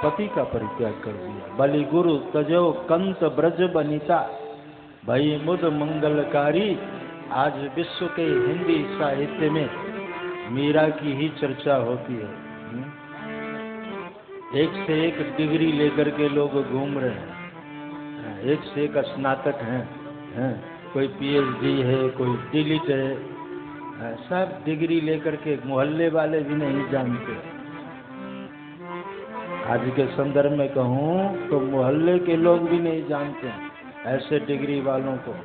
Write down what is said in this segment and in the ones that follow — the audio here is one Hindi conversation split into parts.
पति का परित्याग कर दिया। बलि गुरु तजो कंत ब्रज बनिता, भई मुद मंगलकारी। आज विश्व के हिंदी साहित्य में मीरा की ही चर्चा होती है। एक से एक डिग्री लेकर के लोग घूम रहे हैं, एक से एक स्नातक हैं, कोई पीएचडी है, कोई डीलिट है, सब डिग्री लेकर के मोहल्ले वाले भी नहीं जानते। आज के संदर्भ में कहूँ तो मोहल्ले के लोग भी नहीं जानते ऐसे डिग्री वालों को।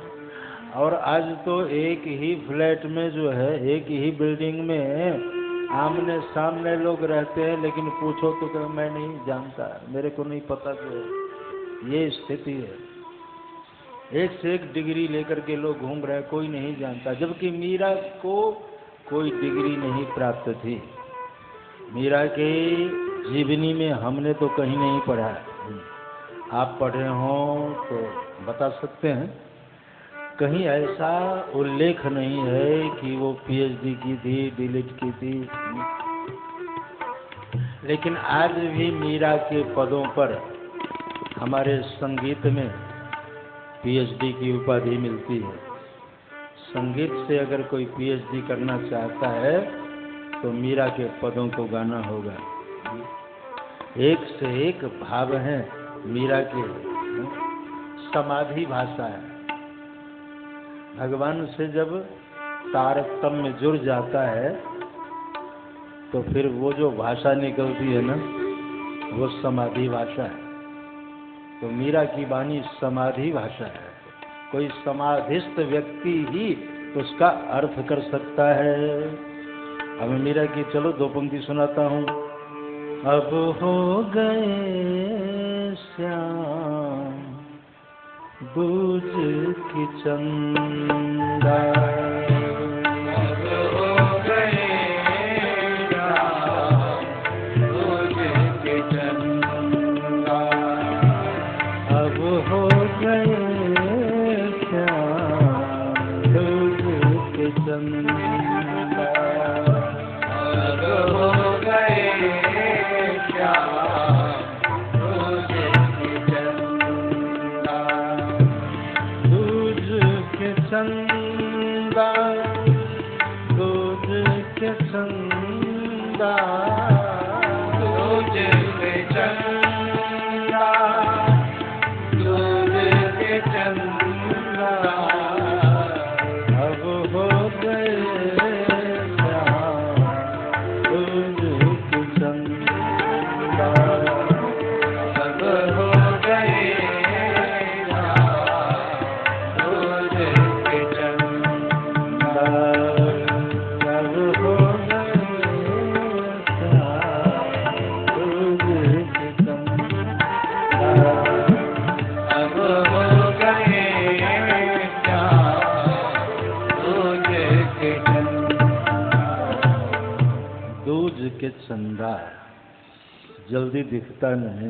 और आज तो एक ही फ्लैट में जो है, एक ही बिल्डिंग में आमने सामने लोग रहते हैं, लेकिन पूछो तो क्या मैं नहीं जानता, मेरे को नहीं पता। जो है ये स्थिति है, एक से एक डिग्री लेकर के लोग घूम रहे हैं, कोई नहीं जानता। जबकि मीरा को कोई डिग्री नहीं प्राप्त थी। मीरा के जीवनी में हमने तो कहीं नहीं पढ़ा। आप पढ़े हो तो बता सकते हैं, कहीं ऐसा उल्लेख नहीं है कि वो पीएचडी की थी, डीलिट की थी। लेकिन आज भी मीरा के पदों पर हमारे संगीत में पीएचडी की उपाधि मिलती है। संगीत से अगर कोई पीएचडी करना चाहता है तो मीरा के पदों को गाना होगा। एक से एक भाव हैं मीरा के, समाधि भाषा है। भगवान से जब तारतम्य जुड़ जाता है तो फिर वो जो भाषा निकलती है ना, वो समाधि भाषा है। तो मीरा की वाणी समाधि भाषा है। कोई समाधिस्थ व्यक्ति ही उसका अर्थ कर सकता है। अब मीरा की चलो दो पंक्ति सुनाता हूँ। अब हो गए श्याम दूज की चंदा, अब हो गए दूज की चंदा, अब हो गए दूज की चंदा, अब हो गए चंदा, दूज के चंदा, दूज के चंदा, दूज के चंदा, अब हो गए दूज के चंदा, अब हो गए के चंदा। जल्दी दिखता नहीं।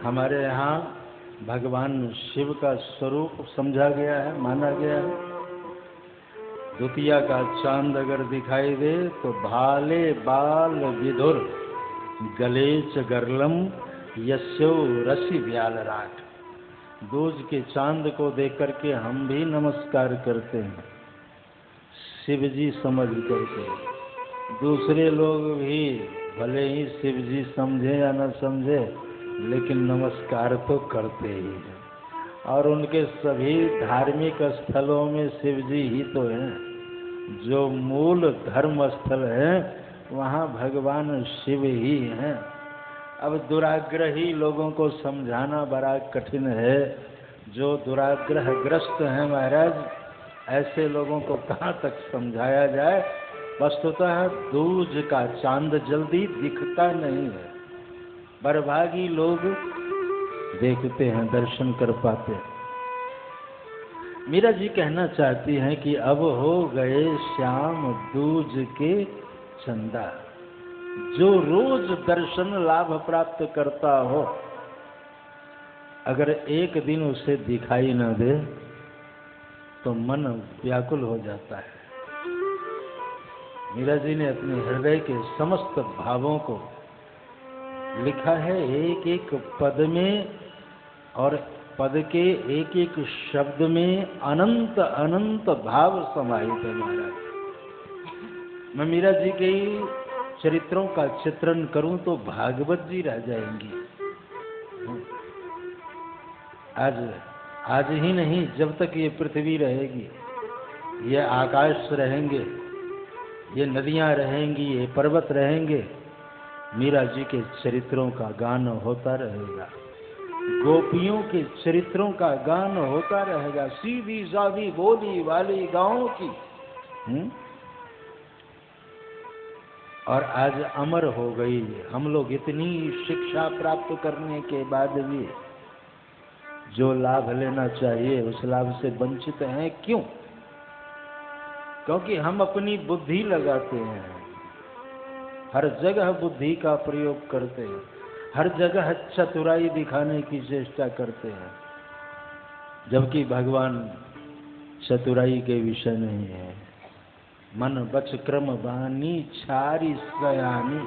हमारे यहाँ भगवान शिव का स्वरूप समझा गया है, माना गया है। द्वितीया का चांद अगर दिखाई दे तो भाले बाल विधुर गलेच गरलम यस्यो रसी व्याल राट। दूज के चांद को देख करके हम भी नमस्कार करते हैं, शिव जी समझ करके। दूसरे लोग भी भले ही शिव जी समझे या न समझे, लेकिन नमस्कार तो करते ही हैं। और उनके सभी धार्मिक स्थलों में शिव जी ही तो हैं। जो मूल धर्म स्थल है वहाँ भगवान शिव ही हैं। अब दुराग्रही लोगों को समझाना बड़ा कठिन है। जो दुराग्रहग्रस्त हैं महाराज, ऐसे लोगों को कहाँ तक समझाया जाए। वस्तुतः दूज का चांद जल्दी दिखता नहीं है, बरभागी लोग देखते हैं, दर्शन कर पाते हैं। मीरा जी कहना चाहती हैं कि अब हो गए श्याम दूज के चंदा। जो रोज दर्शन लाभ प्राप्त करता हो, अगर एक दिन उसे दिखाई न दे तो मन व्याकुल हो जाता है। मीरा जी ने अपने हृदय के समस्त भावों को लिखा है एक एक पद में और पद के एक एक शब्द में अनंत अनंत भाव समाहित है महाराज। मैं मीरा जी के चरित्रों का चित्रण करूं तो भागवत जी रह जाएंगी। आज ही नहीं, जब तक ये पृथ्वी रहेगी, ये आकाश रहेंगे, ये नदियां रहेंगी, ये पर्वत रहेंगे, मीरा जी के चरित्रों का गान होता रहेगा, गोपियों के चरित्रों का गान होता रहेगा, सीधी सादी बोली वाली गाँव की। और आज अमर हो गई। हम लोग इतनी शिक्षा प्राप्त करने के बाद भी जो लाभ लेना चाहिए उस लाभ से वंचित हैं। क्यों? क्योंकि हम अपनी बुद्धि लगाते हैं, हर जगह बुद्धि का प्रयोग करते हैं, हर जगह चतुराई दिखाने की चेष्टा करते हैं, जबकि भगवान चतुराई के विषय नहीं है। मन बच क्रम बानी छारी सयानी,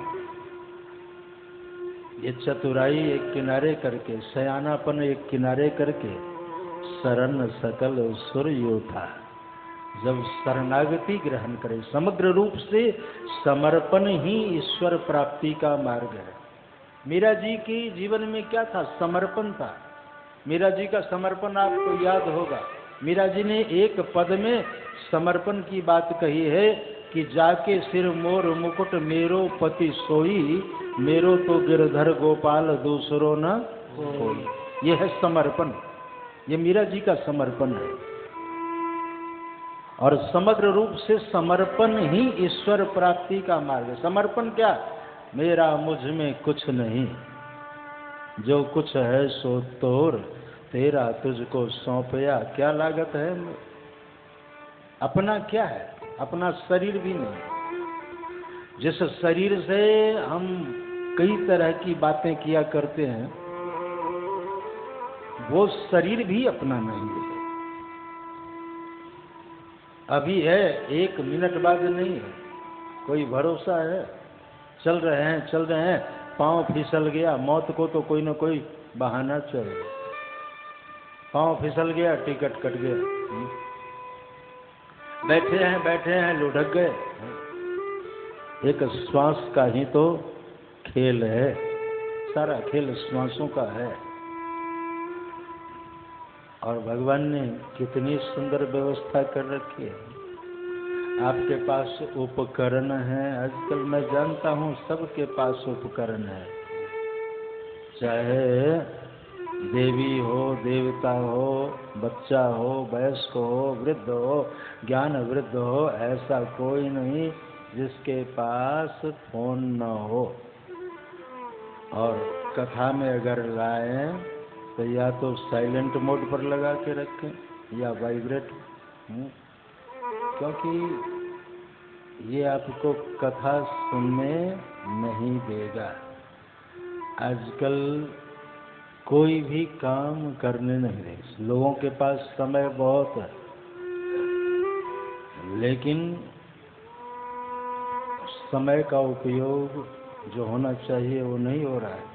ये चतुराई एक किनारे करके, सयानापन एक किनारे करके, शरण सकल सुर योथा, जब शरणागति ग्रहण करे, समग्र रूप से समर्पण ही ईश्वर प्राप्ति का मार्ग है। मीरा जी के जीवन में क्या था? समर्पण था। मीरा जी का समर्पण आपको याद होगा। मीरा जी ने एक पद में समर्पण की बात कही है कि जाके सिर मोर मुकुट मेरो पति सोई, मेरो तो गिरधर गोपाल दूसरो न कोई। यह है समर्पण, ये मीरा जी का समर्पण है। और समग्र रूप से समर्पण ही ईश्वर प्राप्ति का मार्ग है। समर्पण क्या? मेरा मुझ में कुछ नहीं, जो कुछ है सो तोर, तेरा तुझको सौंपया क्या लागत है। अपना क्या है? अपना शरीर भी नहीं। जिस शरीर से हम कई तरह की बातें किया करते हैं, वो शरीर भी अपना नहीं है। अभी है, एक मिनट बाद नहीं है, कोई भरोसा है। चल रहे हैं, पांव फिसल गया, मौत को तो कोई ना कोई बहाना चाहिए। पांव फिसल गया, टिकट कट गया, बैठे हैं लुढ़क गए। एक श्वास का ही तो खेल है, सारा खेल श्वासों का है। और भगवान ने कितनी सुंदर व्यवस्था कर रखी है। आपके पास उपकरण है। आजकल मैं जानता हूँ सबके पास उपकरण है, चाहे देवी हो, देवता हो, बच्चा हो, वयस्क हो, वृद्ध हो, ज्ञान वृद्ध हो, ऐसा कोई नहीं जिसके पास फोन न हो। और कथा में अगर लाएं तो या तो साइलेंट मोड पर लगा के रखें या वाइब्रेट, क्योंकि ये आपको कथा सुनने नहीं देगा। आजकल कोई भी काम करने नहीं देगा। लोगों के पास समय बहुत है, लेकिन समय का उपयोग जो होना चाहिए वो नहीं हो रहा है।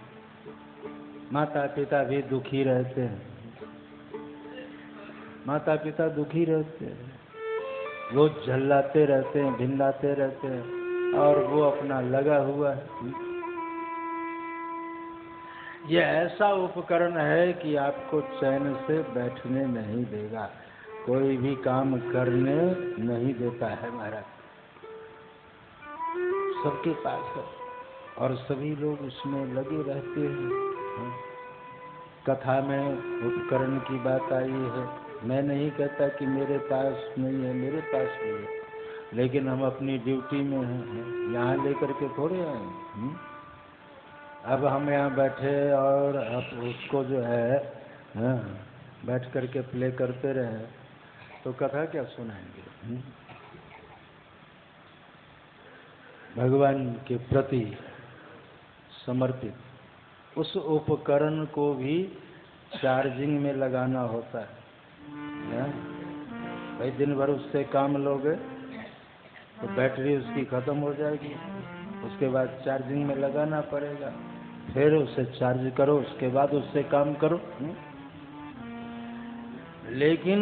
माता पिता भी दुखी रहते हैं, माता पिता दुखी रहते हैं, वो झल्लाते रहते हैं, भिंडाते रहते हैं, और वो अपना लगा हुआ है। ये ऐसा उपकरण है कि आपको चैन से बैठने नहीं देगा, कोई भी काम करने नहीं देता है महाराज। सबके पास है और सभी लोग उसमें लगे रहते हैं। कथा में उपकरण की बात आई है। मैं नहीं कहता कि मेरे पास नहीं है, मेरे पास भी है, लेकिन हम अपनी ड्यूटी में हैं, यहाँ लेकर के थोड़े आए हैं। अब हम यहाँ बैठे और अब उसको जो है बैठ करके प्ले करते रहे तो कथा क्या सुनाएंगे। भगवान के प्रति समर्पित उस उपकरण को भी चार्जिंग में लगाना होता है। भाई दिन भर उससे काम लोगे तो बैटरी उसकी ख़त्म हो जाएगी, उसके बाद चार्जिंग में लगाना पड़ेगा। फिर उसे चार्ज करो, उसके बाद उससे काम करो। लेकिन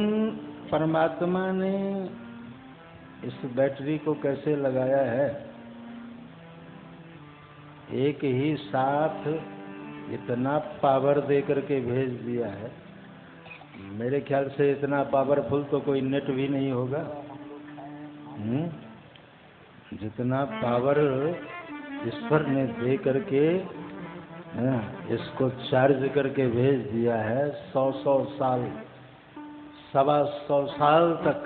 परमात्मा ने इस बैटरी को कैसे लगाया है, एक ही साथ इतना पावर दे करके भेज दिया है। मेरे ख्याल से इतना पावरफुल तो कोई नेट भी नहीं होगा। जितना पावर ईश्वर ने दे करके इसको चार्ज करके भेज दिया है, 100 साल, 125 साल तक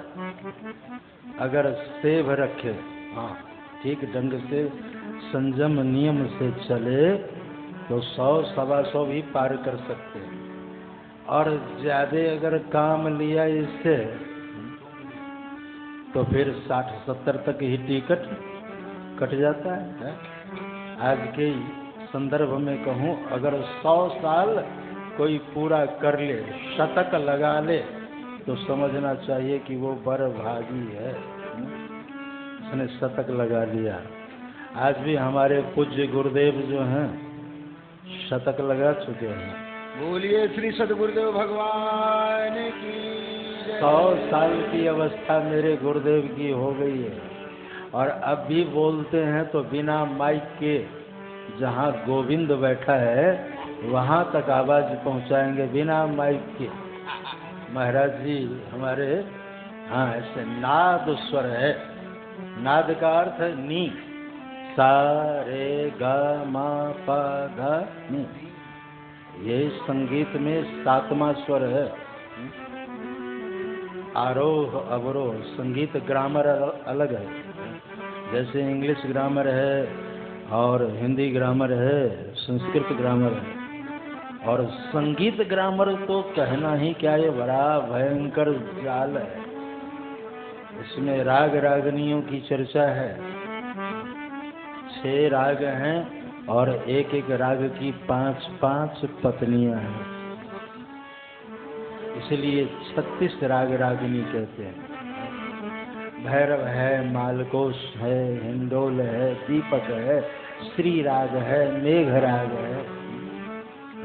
अगर सेव रखे, हाँ ठीक ढंग से संयम नियम से चले तो 100-125 भी पार कर सकते हैं। और ज्यादा अगर काम लिया इससे तो फिर 60-70 तक ही टिकट कट जाता है। आज के संदर्भ में कहूँ, अगर 100 साल कोई पूरा कर ले, शतक लगा ले, तो समझना चाहिए कि वो बड़ भागी है, उसने शतक लगा लिया। आज भी हमारे पूज्य गुरुदेव जो हैं शतक लगा चुके हैं। बोलिए श्री सद्गुरुदेव भगवान की। 100 साल की अवस्था मेरे गुरुदेव की हो गई है और अब भी बोलते हैं तो बिना माइक के, जहाँ गोविंद बैठा है वहाँ तक आवाज पहुँचाएंगे बिना माइक के। महाराज जी हमारे, हाँ ऐसे नाद स्वर है। नाद का अर्थ है नी, सा रे गा मा पा धा नी। यही संगीत में 7वां स्वर है। आरोह अवरोह, संगीत ग्रामर अलग है। जैसे इंग्लिश ग्रामर है और हिंदी ग्रामर है, संस्कृत ग्रामर है, और संगीत ग्रामर तो कहना ही क्या, ये बड़ा भयंकर जाल है। इसमें राग रागनियों की चर्चा है। 6 राग हैं और एक एक राग की 5-5 पत्नियां हैं, इसलिए 36 राग रागिनी कहते हैं। भैरव है, मालकोश है, हिंडोल है, दीपक है, श्री राग है, मेघ राग है,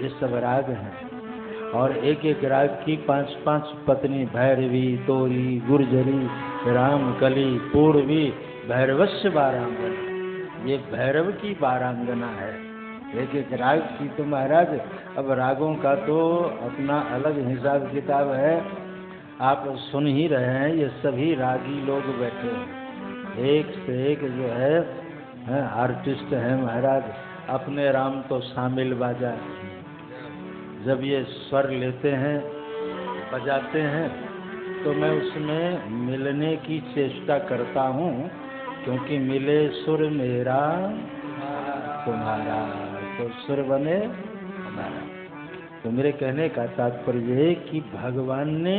ये सब राग हैं। और एक एक राग की 5-5 पत्नी, भैरवी, तोरी, गुर्जरी, रामकली, पूर्वी, भैरवस्य बारांगना। ये भैरव की बारांगना है। एक एक राग की तो महाराज, अब रागों का तो अपना अलग हिसाब किताब है। आप सुन ही रहे हैं, ये सभी रागी लोग बैठे हैं, एक से एक जो है आर्टिस्ट हैं महाराज। अपने राम तो शामिल बाजा, जब ये स्वर लेते हैं बजाते हैं तो मैं उसमें मिलने की चेष्टा करता हूँ, क्योंकि मिले सुर मेरा तुम्हारा तो सुर बने हमारा। तो मेरे कहने का तात्पर्य है कि भगवान ने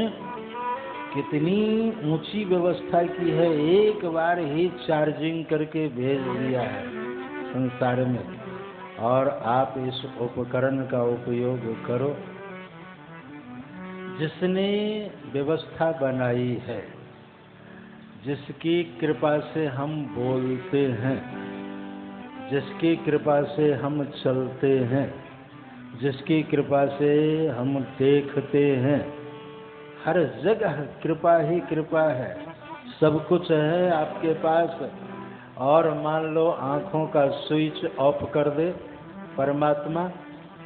कितनी ऊंची व्यवस्था की है, एक बार ही चार्जिंग करके भेज दिया है संसार में। और आप इस उपकरण का उपयोग करो। जिसने व्यवस्था बनाई है, जिसकी कृपा से हम बोलते हैं, जिसकी कृपा से हम चलते हैं, जिसकी कृपा से हम देखते हैं, हर जगह कृपा ही कृपा है। सब कुछ है आपके पास, और मान लो आँखों का स्विच ऑफ कर दे परमात्मा,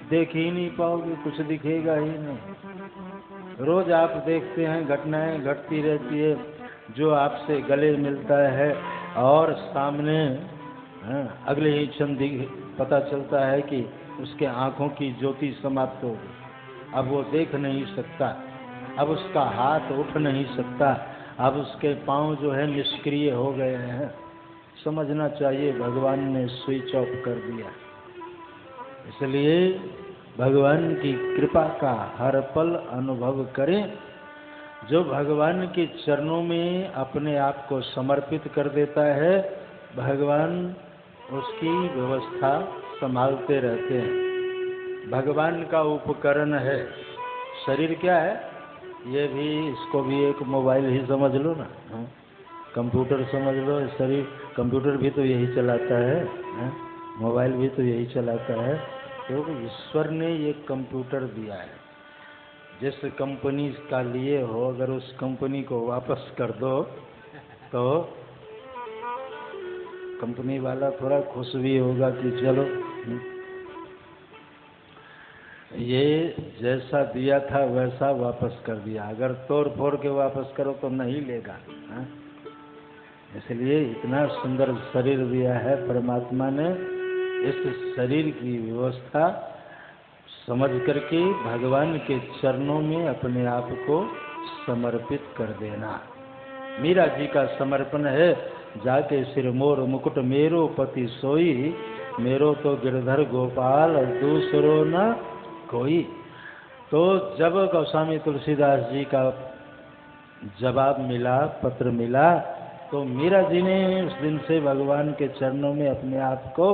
देख ही नहीं पाओगे, कुछ दिखेगा ही नहीं। रोज आप देखते हैं घटनाएं घटती रहती है, जो आपसे गले मिलता है और सामने अगले ही क्षण पता चलता है कि उसके आँखों की ज्योति समाप्त हो गई। अब वो देख नहीं सकता, अब उसका हाथ उठ नहीं सकता, अब उसके पांव जो है निष्क्रिय हो गए हैं। समझना चाहिए भगवान ने स्विच ऑफ कर दिया। इसलिए भगवान की कृपा का हर पल अनुभव करें। जो भगवान के चरणों में अपने आप को समर्पित कर देता है, भगवान उसकी व्यवस्था संभालते रहते हैं। भगवान का उपकरण है शरीर। क्या है ये भी, इसको भी एक मोबाइल ही समझ लो ना, कंप्यूटर समझ लो। शरीर, कंप्यूटर भी तो यही चलाता है, मोबाइल भी तो यही चलाता है। तो ईश्वर ने ये कंप्यूटर दिया है, जिस कंपनी का लिए हो अगर उस कंपनी को वापस कर दो तो कंपनी वाला थोड़ा खुश भी होगा कि चलो ये जैसा दिया था वैसा वापस कर दिया। अगर तोड़ फोड़ के वापस करो तो नहीं लेगा। हाँ? इसलिए इतना सुंदर शरीर दिया है परमात्मा ने। इस शरीर की व्यवस्था समझ करके भगवान के चरणों में अपने आप को समर्पित कर देना। मीरा जी का समर्पण है, जाके सिर मोर मुकुट मेरो पति सोई, मेरो तो गिरधर गोपाल और दूसरो न कोई। तो जब गोस्वामी तुलसीदास जी का जवाब मिला, पत्र मिला, तो मीरा जी ने उस दिन से भगवान के चरणों में अपने आप को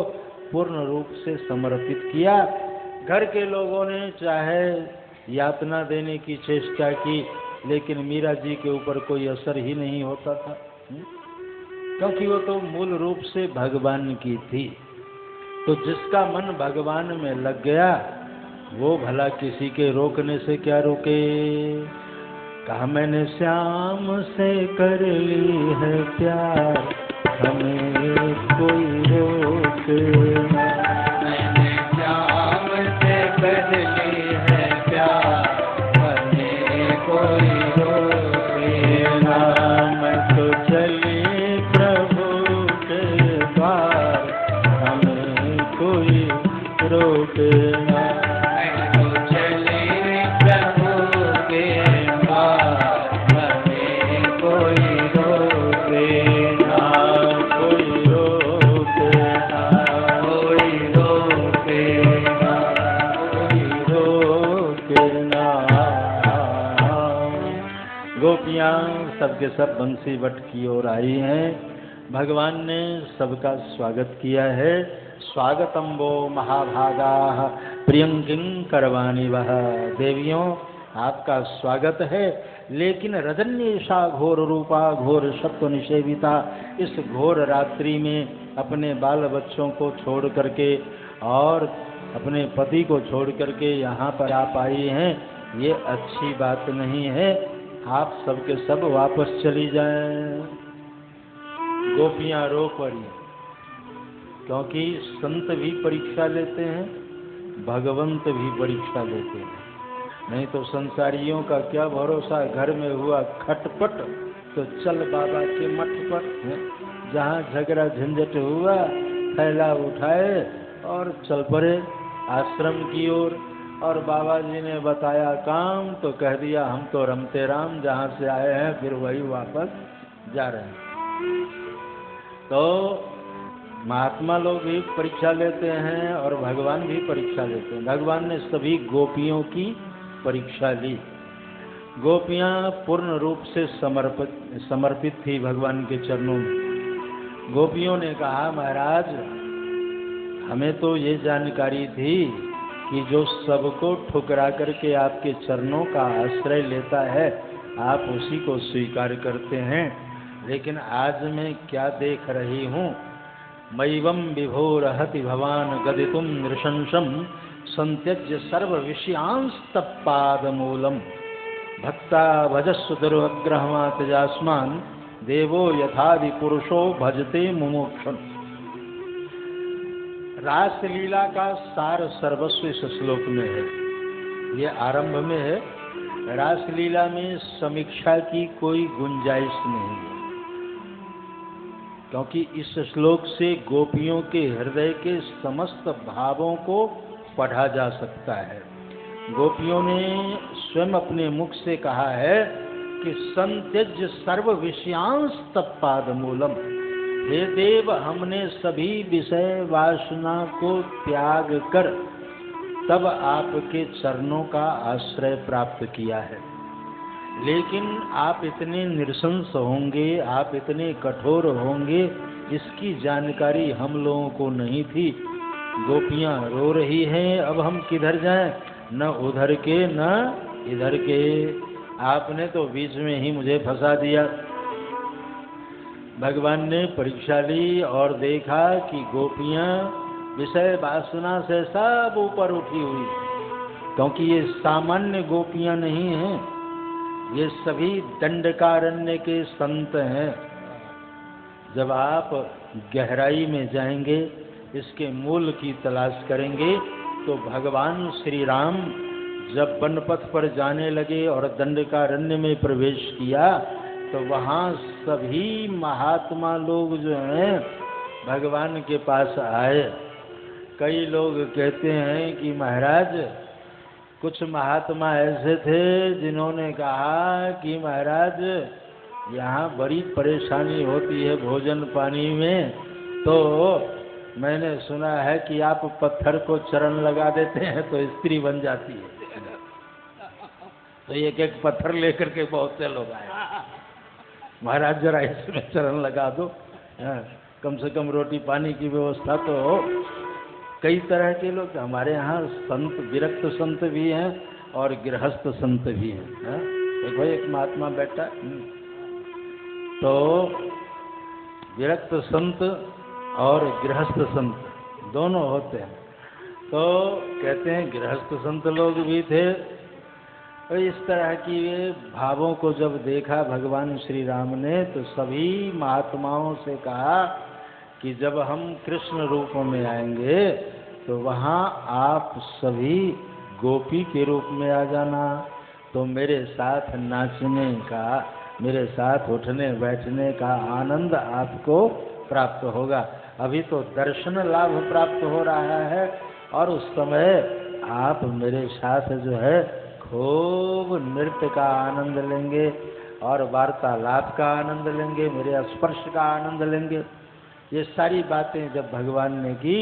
पूर्ण रूप से समर्पित किया। घर के लोगों ने चाहे यातना देने की चेष्टा की, लेकिन मीरा जी के ऊपर कोई असर ही नहीं होता था, क्योंकि वो तो मूल रूप से भगवान की थी। तो जिसका मन भगवान में लग गया वो भला किसी के रोकने से क्या रोके। कहा मैंने श्याम से कर ली है प्यार, हमें कोई रोके ना। मैंने श्याम से कर ली है प्यार, हमें कोई रोके ना। मैं तो चली प्रभु के द्वार, हमें कोई रोके ना। सबके सब बंसी वट की ओर आई हैं। भगवान ने सबका स्वागत किया है। स्वागतम वो महाभागा प्रियंकिं करवाणी वह। देवियों आपका स्वागत है, लेकिन रजन्येषा घोर रूपा घोर सत्व निषेविता, इस घोर रात्रि में अपने बाल बच्चों को छोड़ करके और अपने पति को छोड़ करके यहाँ पर आप आई हैं, ये अच्छी बात नहीं है। आप सबके सब वापस चली जाएं। गोपियां रो पड़ी, क्योंकि संत भी परीक्षा लेते हैं, भगवंत भी परीक्षा लेते हैं। नहीं तो संसारियों का क्या भरोसा। घर में हुआ खटपट तो चल बाबा के मठ पर, जहाँ झगड़ा झंझट हुआ थैला उठाए और चल पड़े आश्रम की ओर। और बाबा जी ने बताया काम तो कह दिया हम तो रमते राम, जहाँ से आए हैं फिर वही वापस जा रहे हैं। तो महात्मा लोग भी परीक्षा लेते हैं और भगवान भी परीक्षा लेते हैं। भगवान ने सभी गोपियों की परीक्षा ली। गोपियाँ पूर्ण रूप से समर्पित थी भगवान के चरणों में। गोपियों ने कहा महाराज हमें तो ये जानकारी थी कि जो सबको ठुकरा करके आपके चरणों का आश्रय लेता है आप उसी को स्वीकार करते हैं, लेकिन आज मैं क्या देख रही हूँ। मैवम विभोरहति भवान गदितुम नृशंसम संत्यज्य सर्व विषयांस्तपादमूलम भक्ता भजस्व दुर्वग्रहमात जास्मान देवो यथादि पुरुषो भजते मुमुक्षुन। रासलीला का सार सर्वस्व इस श्लोक में है। ये आरंभ में है। रासलीला में समीक्षा की कोई गुंजाइश नहीं है, क्योंकि इस श्लोक से गोपियों के हृदय के समस्त भावों को पढ़ा जा सकता है। गोपियों ने स्वयं अपने मुख से कहा है कि संत्यज्य सर्व विषयांस्तपादमूलम, हे देव हमने सभी विषय वासना को त्याग कर तब आपके चरणों का आश्रय प्राप्त किया है। लेकिन आप इतने नृशंस होंगे, आप इतने कठोर होंगे, इसकी जानकारी हम लोगों को नहीं थी। गोपियां रो रही हैं, अब हम किधर जाएं, न उधर के न इधर के। आपने तो बीच में ही मुझे फंसा दिया। भगवान ने परीक्षा ली और देखा कि गोपियां विषय वासना से सब ऊपर उठी हुई, क्योंकि ये सामान्य गोपियां नहीं हैं, ये सभी दंडकारण्य के संत हैं। जब आप गहराई में जाएंगे, इसके मूल की तलाश करेंगे, तो भगवान श्री राम जब वनपथ पर जाने लगे और दंडकारण्य में प्रवेश किया, तो वहाँ सभी महात्मा लोग जो हैं भगवान के पास आए। कई लोग कहते हैं कि महाराज, कुछ महात्मा ऐसे थे जिन्होंने कहा कि महाराज यहाँ बड़ी परेशानी होती है भोजन पानी में, तो मैंने सुना है कि आप पत्थर को चरण लगा देते हैं तो स्त्री बन जाती है। तो एक एक पत्थर लेकर के बहुत से लोग आए, महाराज जरा इसमें चरण लगा दो, कम से कम रोटी पानी की व्यवस्था तो हो। कई तरह के लोग हमारे यहाँ संत, विरक्त संत भी हैं और गृहस्थ संत भी हैं। देखो एक महात्मा बैठा, तो विरक्त संत और गृहस्थ संत दोनों होते हैं। तो कहते हैं गृहस्थ संत लोग भी थे। तो इस तरह की भावों को जब देखा भगवान श्री राम ने, तो सभी महात्माओं से कहा कि जब हम कृष्ण रूप में आएंगे तो वहाँ आप सभी गोपी के रूप में आ जाना, तो मेरे साथ नाचने का, मेरे साथ उठने बैठने का आनंद आपको प्राप्त होगा। अभी तो दर्शन लाभ प्राप्त हो रहा है और उस समय आप मेरे साथ जो है खूब नृत्य का आनंद लेंगे और वार्तालाप का आनंद लेंगे, मेरे स्पर्श का आनंद लेंगे। ये सारी बातें जब भगवान ने की,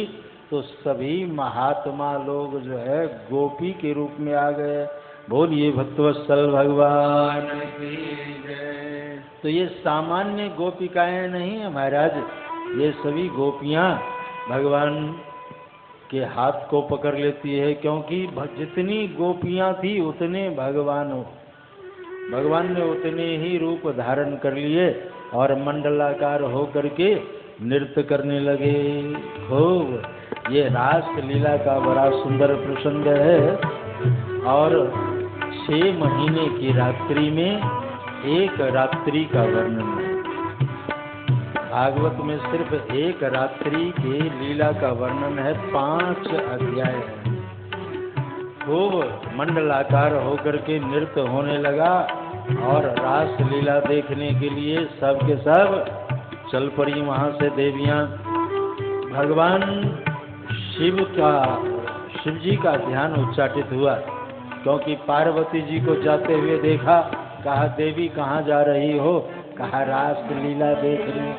तो सभी महात्मा लोग जो है गोपी के रूप में आ गए। बोलिए भक्तवत्सल भगवान की जय। तो ये सामान्य गोपिकाएं नहीं है महाराज, ये सभी गोपियां भगवान के हाथ को पकड़ लेती है, क्योंकि जितनी गोपियां थी उतने भगवान ने उतने ही रूप धारण कर लिए और मंडलाकार होकर के नृत्य करने लगे खूब। ये रास लीला का बड़ा सुंदर प्रसंग है और 6 महीने की रात्रि में एक रात्रि का वर्णन है। भागवत में सिर्फ एक रात्रि के लीला का वर्णन है, 5 अध्याय है। खूब मंडलाकार होकर के नृत्य होने लगा और रास लीला देखने के लिए सब के सब चल पड़ी वहाँ से देवियाँ। भगवान शिव जी का ध्यान उच्चाटित हुआ, क्योंकि पार्वती जी को जाते हुए देखा। कहा देवी कहाँ जा रही हो? कहा रास लीला देख रही।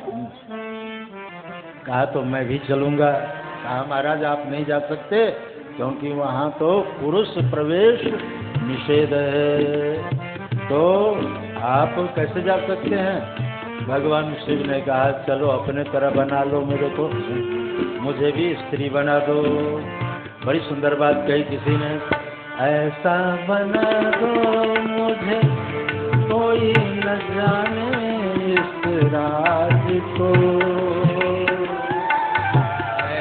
कहा तो मैं भी चलूँगा। कहा महाराज आप नहीं जा सकते, क्योंकि वहाँ तो पुरुष प्रवेश निषेध है, तो आप कैसे जा सकते हैं? भगवान शिव ने कहा चलो अपने तरह बना लो मेरे को, मुझे भी स्त्री बना दो। बड़ी सुंदर बात कही किसी ने, ऐसा बना दो मुझे कोई न जाने इस राज को,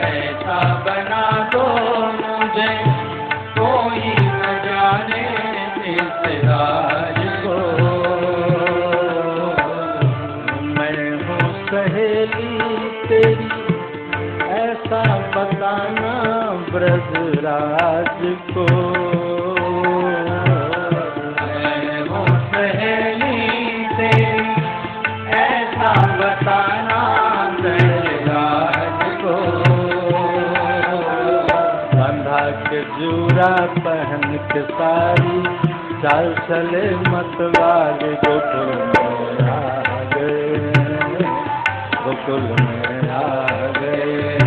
ऐसा बना दो मुझे कोई न जाने इस राज को। मैं हूँ सहेली तेरी ऐसा बताना ब्रजराज को, मैं हूँ सहेली तेरी ऐसा बताना ब्रजराज को। बंधा के जूरा पहन के सारी चाल चले मतवाले गोकुल में आ गए, गोकुल में आ गए।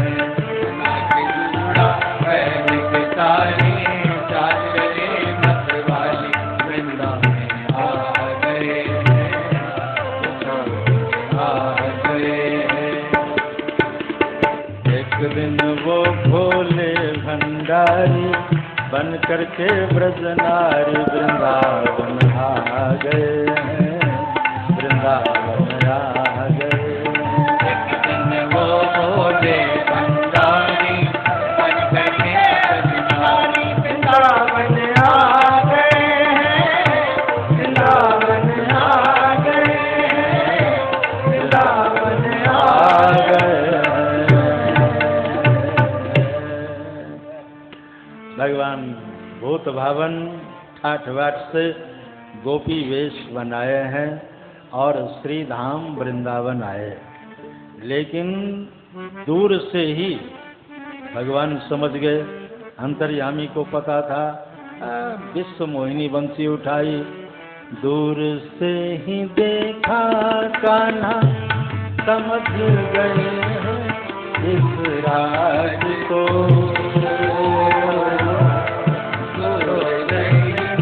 एक दिन वो भोले भंडारी बन करके ब्रजनारी वृंदावन आ गए, वृंदावन आ गए। एक दिन वो भोले भंडारी भगवान भूत भावन ठाठ बाट से गोपी वेश बनाए हैं और श्री धाम वृंदावन आए। लेकिन दूर से ही भगवान समझ गए, अंतर्यामी को पता था। विश्व मोहिनी बंसी उठाई, दूर से ही देखा कान्हा समझ गए इस राज को।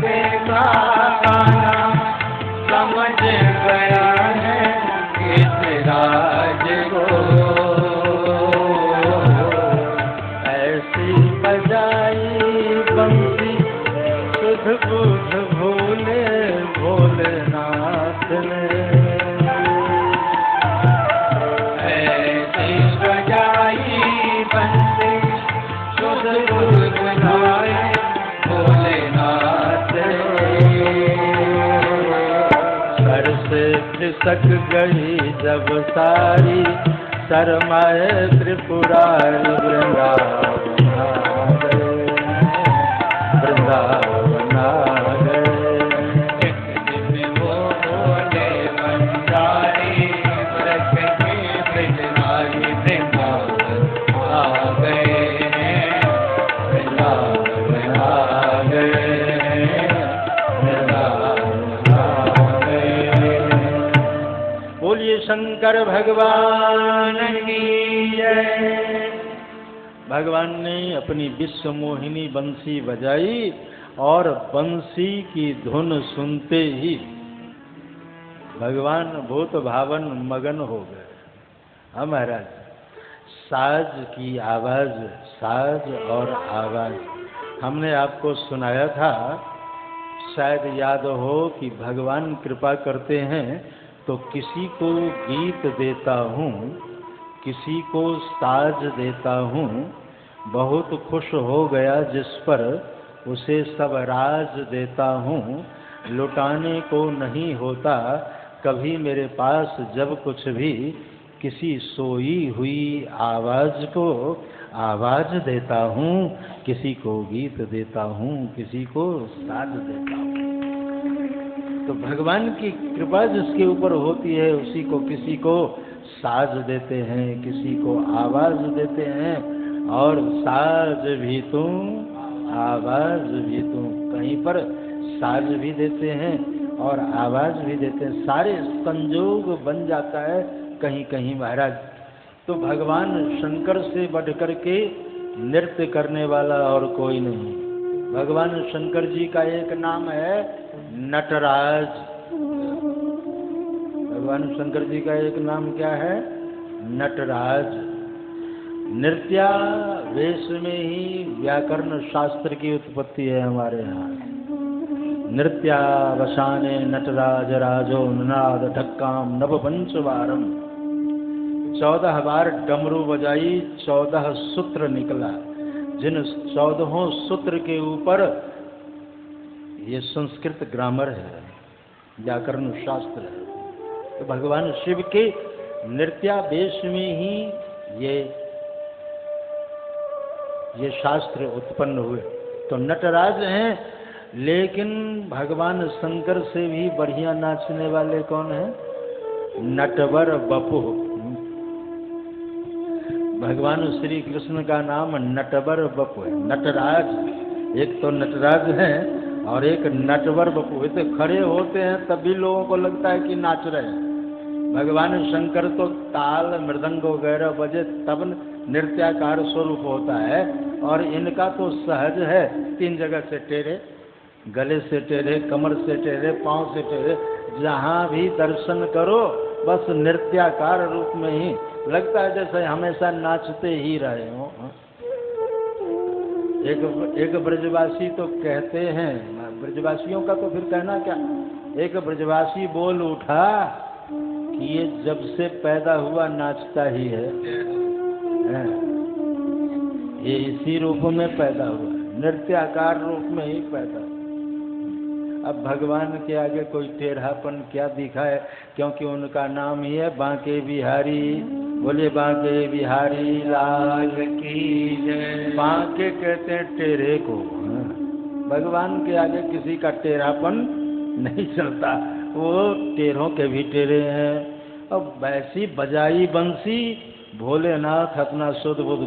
देखा कान्हा समझ गया है इस राज को। ऐसी बजाई बंसी सुध बुध भोले भोलेनाथ ने। ऐसी बजाई बंसी सुध बुध भोले भोलेनाथ ने। सर से खिसक गई जब सारी शर्माए त्रिपुरारी वृंदावन आ गए, वृंदावन आ गए। एक दिन वो बोले बंजारी व्रत के ब्रजवासी वृंदावन आ गए, वृंदावन आ गए, वृंदावन आ गए। बोलिए शंकर भगवान की जय। भगवान ने अपनी विश्व मोहिनी बंसी बजाई और बंसी की धुन सुनते ही भगवान भूत भावन मगन हो गए। हाँ महाराज, साज की आवाज, साज और आवाज हमने आपको सुनाया था। शायद याद हो कि भगवान कृपा करते हैं तो किसी को गीत देता हूँ, किसी को साज देता हूँ, बहुत खुश हो गया जिस पर उसे सब राज देता हूँ। लुटाने को नहीं होता कभी मेरे पास जब कुछ भी, किसी सोई हुई आवाज को आवाज देता हूँ, किसी को गीत देता हूँ, किसी को साज देता हूँ। तो भगवान की कृपा जिसके ऊपर होती है उसी को किसी को साज देते हैं, किसी को आवाज देते हैं। और साज भी तुम आवाज भी तुम, कहीं पर साज भी देते हैं और आवाज भी देते हैं। सारे संजोग बन जाता है कहीं कहीं महाराज। तो भगवान शंकर से बढ़ कर के नृत्य करने वाला और कोई नहीं। भगवान शंकर जी का एक नाम है नटराज। भगवान शंकर जी का एक नाम क्या है? नटराज। नृत्या वेश में ही व्याकरण शास्त्र की उत्पत्ति है हमारे यहाँ। नृत्यावसाने नटराज राजो ननाद ढक्काम नव पंचवारम। 14 बार डमरू बजाई, 14 सूत्र निकला। जिन 14 सूत्र के ऊपर, ये संस्कृत ग्रामर है, व्याकरण शास्त्र है। तो भगवान शिव के नृत्यावेश में ही ये शास्त्र उत्पन्न हुए। तो नटराज हैं, लेकिन भगवान शंकर से भी बढ़िया नाचने वाले कौन हैं? नटवर बपु। भगवान श्री कृष्ण का नाम नटवर बपु है। नटराज एक तो नटराज है और एक नटवर बपु। तो खड़े होते हैं तभी लोगों को लगता है कि नाच रहे हैं। भगवान शंकर तो ताल मृदंग वगैरह बजे तब नृत्याकार स्वरूप होता है, और इनका तो सहज है। 3 जगह से टेढ़े, गले से टेढ़े, कमर से टेढ़े, पाँव से टेढ़े, जहाँ भी दर्शन करो बस नृत्याकार रूप में ही लगता है जैसे हमेशा नाचते ही रहे हो। एक ब्रजवासी तो कहते हैं, ब्रजवासियों का तो फिर कहना क्या, एक ब्रजवासी बोल उठा कि ये जब से पैदा हुआ नाचता ही है। ये इसी रूप में पैदा हुआ, नृत्याकार रूप में ही पैदा। अब भगवान के आगे कोई टेढ़ापन क्या दिखाए, क्योंकि उनका नाम ही है बांके बिहारी। बोलिए बांके बिहारी लाल की जय। बांके कहते हैं टेढ़े को। भगवान के आगे किसी का टेढ़ापन नहीं चलता, वो टेढ़ों के भी टेढ़े हैं। अब वैसी बजाई बंसी, भोलेनाथ अपना शुद्ध बुद्ध